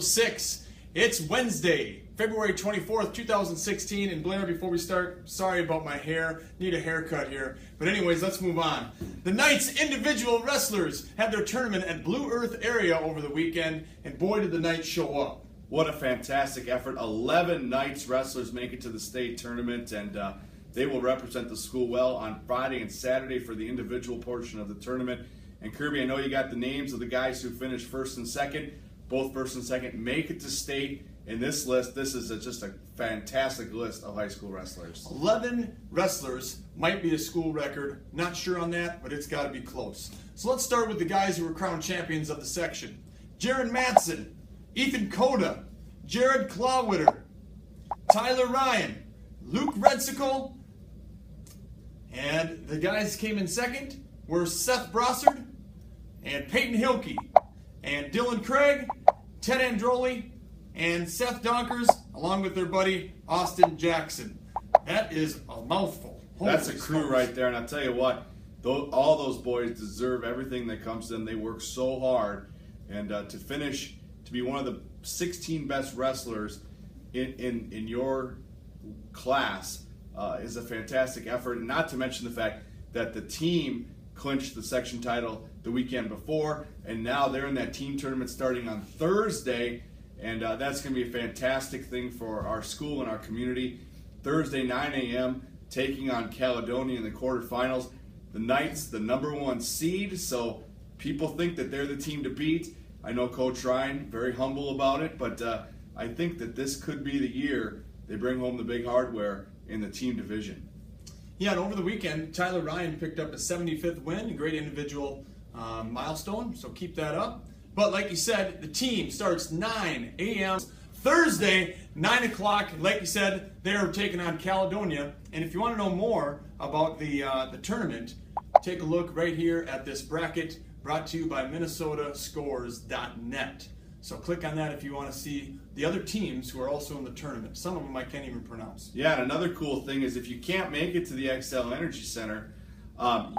episode 6. It's Wednesday, February 24th, 2016. And Blair, before we start, sorry about my hair. Need a haircut here. But anyways, let's move on. The Knights individual wrestlers had their tournament at Blue Earth area over the weekend, and boy did the Knights show up. What a fantastic effort. 11 Knights wrestlers make it to the state tournament, and they will represent the school well on Friday and Saturday for the individual portion of the tournament. And Kirby, I know you got the names of the guys who finished first and second. Both first and second make it to state. In this list, this is just a fantastic list of high school wrestlers. 11 wrestlers might be a school record. Not sure on that, but it's got to be close. So let's start with the guys who were crowned champions of the section. Jared Matson, Ethan Coda, Jared Clawwitter, Tyler Ryan, Luke Redsicle, and the guys came in second were Seth Brossard and Peyton Hilke, and Dylan Craig, Ted Androli, and Seth Donkers, along with their buddy Austin Jackson. That is a mouthful. That's a crew right there, and I'll tell you what, all those boys deserve everything that comes to them. They work so hard, and to finish, to be one of the 16 best wrestlers in your class is a fantastic effort, and not to mention the fact that the team clinched the section title the weekend before, and now they're in that team tournament starting on Thursday, and that's going to be a fantastic thing for our school and our community. Thursday, 9 a.m., taking on Caledonia in the quarterfinals. The Knights, the #1 seed, so people think that they're the team to beat. I know Coach Ryan, very humble about it, but I think that this could be the year they bring home the big hardware in the team division. Yeah, and over the weekend, Tyler Ryan picked up a 75th win, a great individual milestone, so keep that up. But like you said, the team starts 9 a.m. Thursday, 9 o'clock. Like you said, they're taking on Caledonia. And if you want to know more about the tournament, take a look right here at this bracket brought to you by MinnesotaScores.net. So click on that if you want to see the other teams who are also in the tournament. Some of them I can't even pronounce. Yeah, and another cool thing is if you can't make it to the XL Energy Center,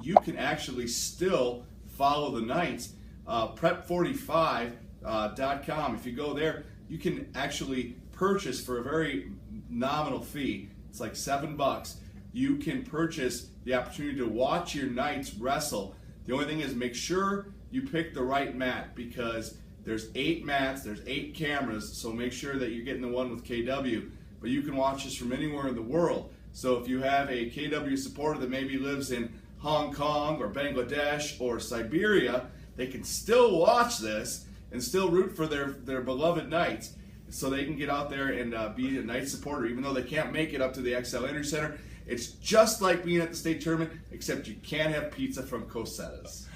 you can actually still follow the Knights. Prep45.com. If you go there, you can actually purchase for a very nominal fee. It's like $7. You can purchase the opportunity to watch your Knights wrestle. The only thing is make sure you pick the right mat, because there's 8 mats, there's 8 cameras, so make sure that you're getting the one with KW. But you can watch this from anywhere in the world. So if you have a KW supporter that maybe lives in Hong Kong or Bangladesh or Siberia, they can still watch this and still root for their beloved Knights, so they can get out there and be a Knights supporter, even though they can't make it up to the XL Energy Center. It's just like being at the state tournament, except you can't have pizza from Cosetta's.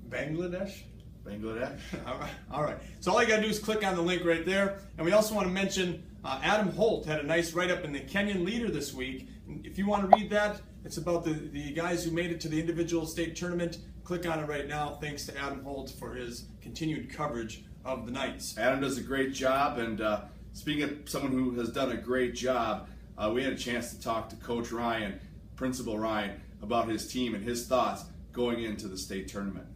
Bangladesh? Bangladesh. All right. So all you got to do is click on the link right there. And we also want to mention Adam Holt had a nice write-up in the Kenyan Leader this week. And if you want to read that, it's about the guys who made it to the individual state tournament. Click on it right now. Thanks to Adam Holt for his continued coverage of the Knights. Adam does a great job, and speaking of someone who has done a great job, we had a chance to talk to Coach Ryan, Principal Ryan, about his team and his thoughts going into the state tournament.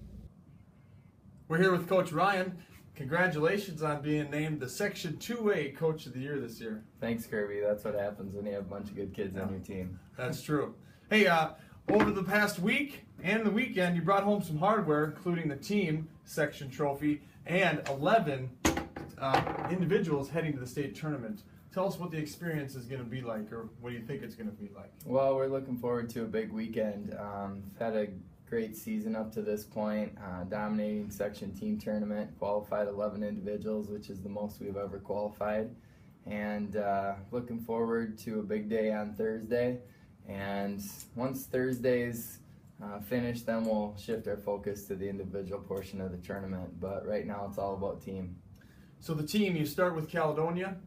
We're here with Coach Ryan. Congratulations on being named the Section 2A Coach of the Year this year. Thanks, Kirby. That's what happens when you have a bunch of good kids on your team. That's true. Hey, over the past week and the weekend, you brought home some hardware, including the team section trophy and 11 individuals heading to the state tournament. Tell us what the experience is going to be like, or what do you think it's going to be like? Well, we're looking forward to a big weekend. Had a great season up to this point, dominating section team tournament, qualified 11 individuals, which is the most we've ever qualified, and looking forward to a big day on Thursday. And once Thursday's finished, then we'll shift our focus to the individual portion of the tournament, but right now it's all about team. So the team, you start with Caledonia.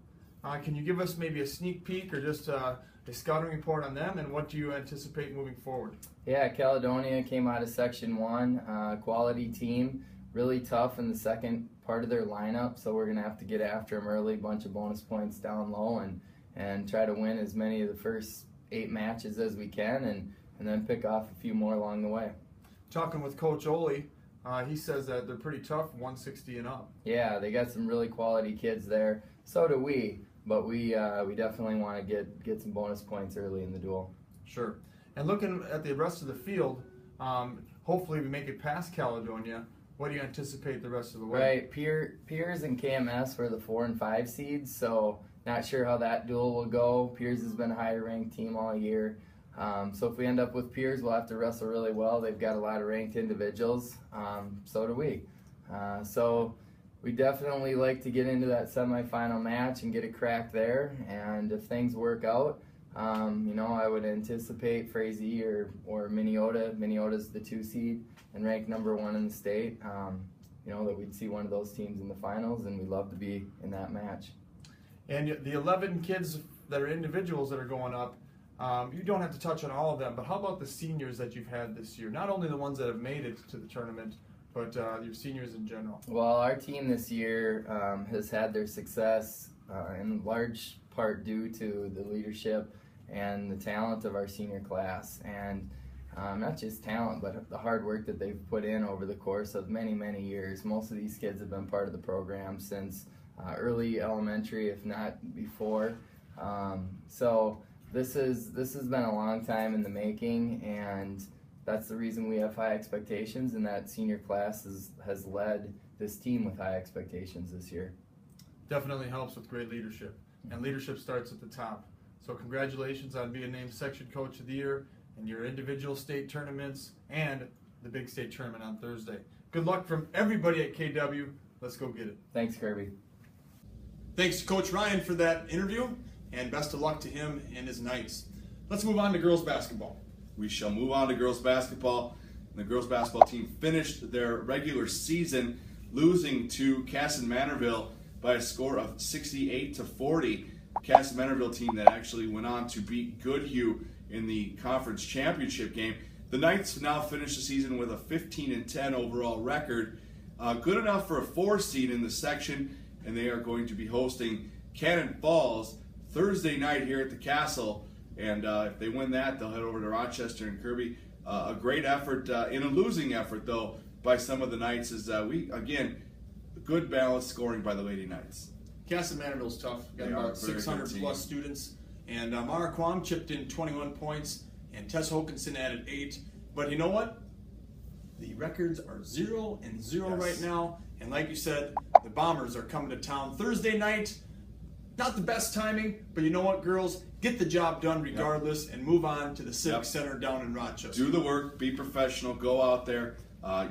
Can you give us maybe a sneak peek or just a scouting report on them, and what do you anticipate moving forward? Yeah, Caledonia came out of Section 1, quality team, really tough in the second part of their lineup, so we're going to have to get after them early, bunch of bonus points down low, and try to win as many of the first 8 matches as we can, and then pick off a few more along the way. Talking with Coach Ole, he says that they're pretty tough, 160 and up. Yeah, they got some really quality kids there. So do we, but we definitely want to get some bonus points early in the duel. Sure. And looking at the rest of the field, hopefully we make it past Caledonia. What do you anticipate the rest of the way? Right, Piers and KMS were the 4 and 5 seeds, so not sure how that duel will go. Piers has been a higher ranked team all year. So if we end up with Piers, we'll have to wrestle really well. They've got a lot of ranked individuals. So do we. So we definitely like to get into that semifinal match and get a crack there. And if things work out, I would anticipate Frazee or Minnesota. Minnesota's the 2 seed and ranked number 1 in the state. That we'd see one of those teams in the finals, and we'd love to be in that match. And the 11 kids that are individuals that are going up, you don't have to touch on all of them, but how about the seniors that you've had this year? Not only the ones that have made it to the tournament, but your seniors in general. Well, our team this year has had their success in large part due to the leadership and the talent of our senior class. And not just talent, but the hard work that they've put in over the course of many, many years. Most of these kids have been part of the program since early elementary, if not before. So this has been a long time in the making, and that's the reason we have high expectations, and that senior class has led this team with high expectations this year. Definitely helps with great leadership, and leadership starts at the top. So congratulations on being named Section Coach of the Year in your individual state tournaments and the big state tournament on Thursday. Good luck from everybody at KW. Let's go get it. Thanks, Kirby. Thanks to Coach Ryan for that interview, and best of luck to him and his Knights. Let's move on to girls basketball. We shall move on to girls basketball. The girls basketball team finished their regular season losing to Casson Manorville by a score of 68-40. Casson Manorville team that actually went on to beat Goodhue in the conference championship game. The Knights now finish the season with a 15-10 overall record, good enough for a 4 seed in the section, and they are going to be hosting Cannon Falls Thursday night here at the Castle. And if they win that, they'll head over to Rochester and Kirby. A great effort in a losing effort, though, by some of the Knights. Good balanced scoring by the Lady Knights. Casson Manorville's tough. Got about 600 plus students. And Mara Kwam chipped in 21 points, and Tess Hokinson added 8. But you know what? The records are 0-0 right now. And like you said, the Bombers are coming to town Thursday night. Not the best timing, but you know what, girls? Get the job done regardless and move on to the Civic Center down in Rochester. Do the work, be professional, go out there.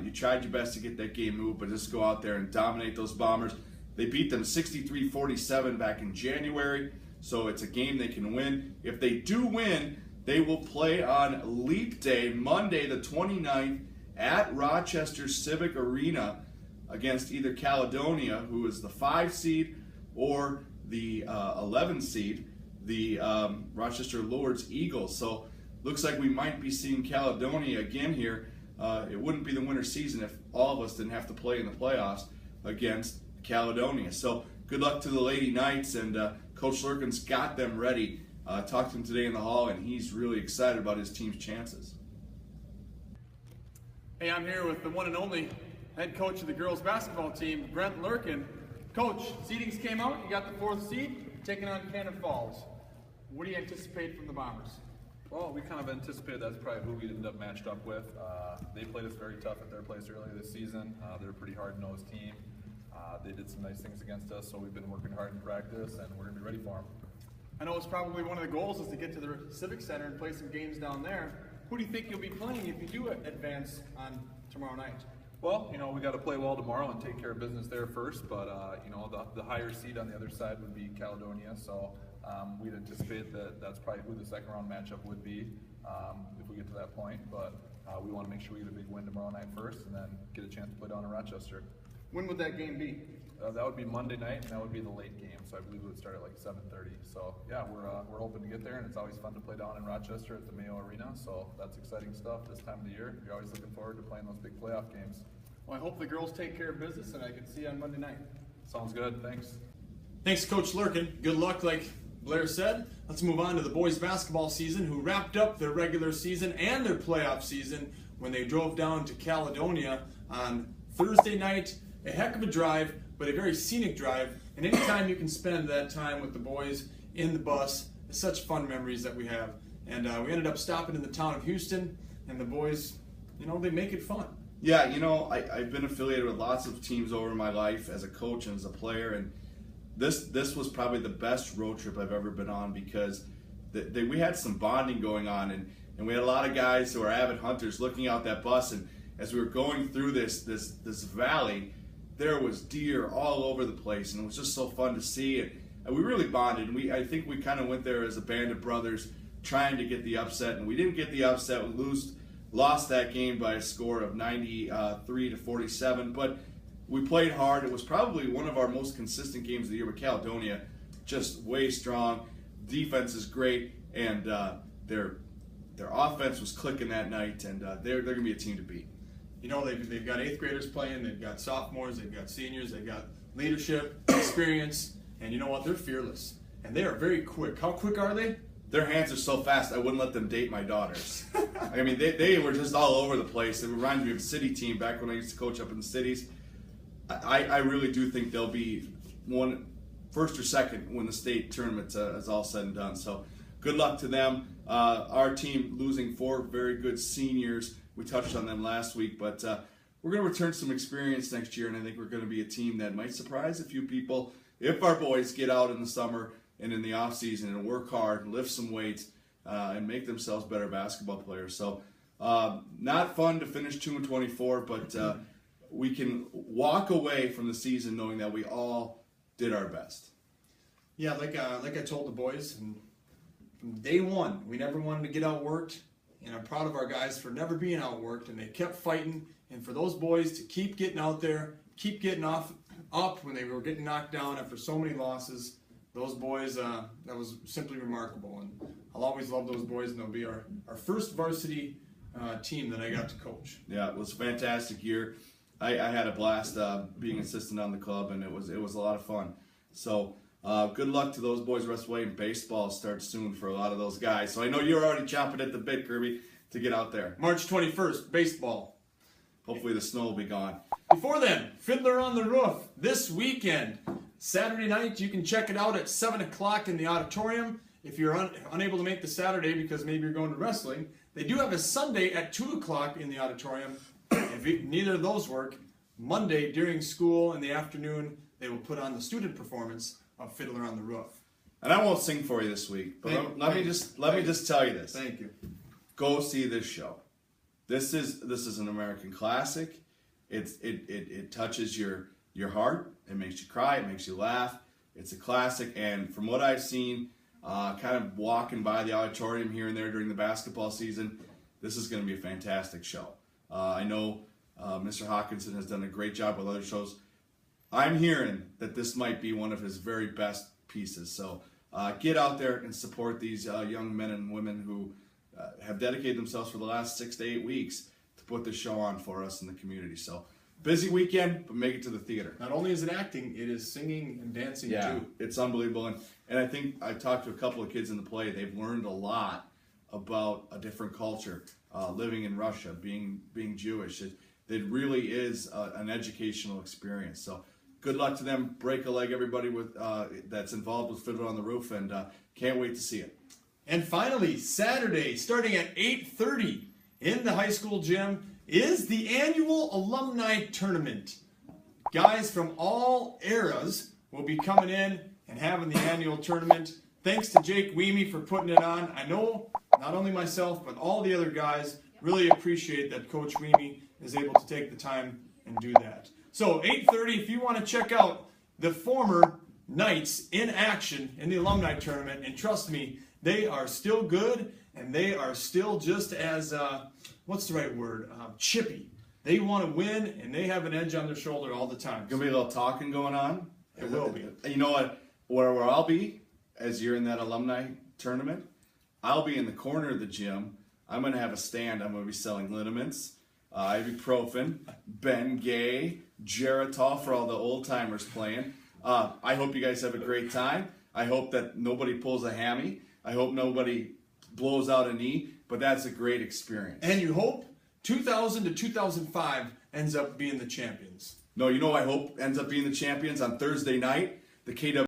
You tried your best to get that game moved, but just go out there and dominate those Bombers. They beat them 63-47 back in January, so it's a game they can win. If they do win, they will play on Leap Day, Monday the 29th, at Rochester Civic Arena against either Caledonia, who is the 5 seed, or the 11 seed, the Rochester Lourdes Eagles. So looks like we might be seeing Caledonia again here. It wouldn't be the winter season if all of us didn't have to play in the playoffs against Caledonia. So good luck to the Lady Knights, and Coach Lurkin's got them ready. Talked to him today in the hall, and he's really excited about his team's chances. Hey, I'm here with the one and only head coach of the girls basketball team, Brent Lurkin. Coach, seedings came out. You got the 4th seed, taking on Cannon Falls. What do you anticipate from the Bombers? Well, we kind of anticipated that's probably who we'd end up matched up with. They played us very tough at their place earlier this season. They're a pretty hard-nosed team. They did some nice things against us, so we've been working hard in practice, and we're going to be ready for them. I know it's probably one of the goals is to get to the Civic Center and play some games down there. Who do you think you'll be playing if you do advance on tomorrow night? Well, we got to play well tomorrow and take care of business there first, but, the higher seed on the other side would be Caledonia, so we'd anticipate that that's probably who the second round matchup would be if we get to that point, but we want to make sure we get a big win tomorrow night first and then get a chance to play down in Rochester. When would that game be? That would be Monday night, and that would be the late game, so I believe it would start at like 7:30. So yeah, we're hoping to get there, and it's always fun to play down in Rochester at the Mayo Arena, so that's exciting stuff this time of the year. You're always looking forward to playing those big playoff games. Well, I hope the girls take care of business, and I can see you on Monday night. Sounds good, thanks. Thanks, Coach Lurkin. Good luck, like Blair said. Let's move on to the boys basketball season, who wrapped up their regular season and their playoff season when they drove down to Caledonia on Thursday night. A heck of a drive, but a very scenic drive. And anytime you can spend that time with the boys in the bus, it's such fun memories that we have. And we ended up stopping in the town of Houston, and the boys, they make it fun. Yeah, I've been affiliated with lots of teams over my life as a coach and as a player, and this was probably the best road trip I've ever been on because we had some bonding going on, and we had a lot of guys who are avid hunters looking out that bus, and as we were going through this valley, there was deer all over the place, and it was just so fun to see it. And we really bonded, and I think we kind of went there as a band of brothers trying to get the upset, and we didn't get the upset. We lost that game by a score of 93-47, but we played hard. It was probably one of our most consistent games of the year with Caledonia, just way strong. Defense is great, and their offense was clicking that night, and they're going to be a team to beat. They've got 8th graders playing, they've got sophomores, they've got seniors, they've got leadership, experience, and you know what? They're fearless, and they are very quick. How quick are they? Their hands are so fast, I wouldn't let them date my daughters. I mean, they were just all over the place. It reminds me of a city team back when I used to coach up in the cities. I really do think they'll be first or second when the state tournament is all said and done. So good luck to them. Our team losing 4 very good seniors. We touched on them last week, but we're going to return some experience next year, and I think we're going to be a team that might surprise a few people if our boys get out in the summer and in the off season and work hard, lift some weights, and make themselves better basketball players. So not fun to finish 2-24, but we can walk away from the season knowing that we all did our best. Yeah, like I told the boys, and from day one, we never wanted to get outworked, and I'm proud of our guys for never being outworked, and they kept fighting, and for those boys to keep getting out there, keep getting up when they were getting knocked down after so many losses. Those boys, that was simply remarkable, and I'll always love those boys, and they'll be our first varsity team that I got to coach. Yeah, it was a fantastic year. I had a blast being assistant on the club, and it was a lot of fun. So good luck to those boys the rest of the way, and baseball starts soon for a lot of those guys. So I know you're already chomping at the bit, Kirby, to get out there. March 21st, baseball. Hopefully the snow will be gone. Before then, Fiddler on the Roof this weekend. Saturday night, you can check it out at 7 o'clock in the auditorium. If you're unable to make the Saturday because maybe you're going to wrestling, they do have a Sunday at 2 o'clock in the auditorium. If neither of those work, Monday during school in the afternoon, they will put on the student performance of Fiddler on the Roof. And I won't sing for you this week, but let me just tell you this. Thank you. Go see this show. This is an American classic. It touches your heart. It makes you cry. It makes you laugh. It's a classic, and from what I've seen, kind of walking by the auditorium here and there during the basketball season, this is going to be a fantastic show. I know Mr. Hawkinson has done a great job with other shows. I'm hearing that this might be one of his very best pieces. So get out there and support these young men and women who have dedicated themselves for the last 6 to 8 weeks to put this show on for us in the community. So busy weekend, but make it to the theater. Not only is it acting, it is singing and dancing too. It's unbelievable. And I think I've talked to a couple of kids in the play. They've learned a lot about a different culture, living in Russia, being Jewish. It really is an educational experience. So good luck to them. Break a leg, everybody that's involved with Fiddler on the Roof, and can't wait to see it. And finally, Saturday, starting at 8:30 in the high school gym, is the annual alumni tournament. Guys from all eras will be coming in and having the annual tournament. Thanks to Jake Weemy for putting it on. I know not only myself, but all the other guys really appreciate that Coach Weemy is able to take the time and do that. So 8:30, if you want to check out the former Knights in action in the alumni tournament, and trust me, they are still good, and they are still just as, what's the right word, chippy. They want to win, and they have an edge on their shoulder all the time. Gonna be a little talking going on. It will be. You know what? Where I'll be as you're in that alumni tournament, I'll be in the corner of the gym. I'm gonna have a stand. I'm gonna be selling liniments, ibuprofen, Bengay, Geritol for all the old timers playing. I hope you guys have a great time. I hope that nobody pulls a hammy. I hope nobody blows out a knee, but that's a great experience. And you hope 2000 to 2005, ends up being the champions? No, you know I hope ends up being the champions on Thursday night. The KW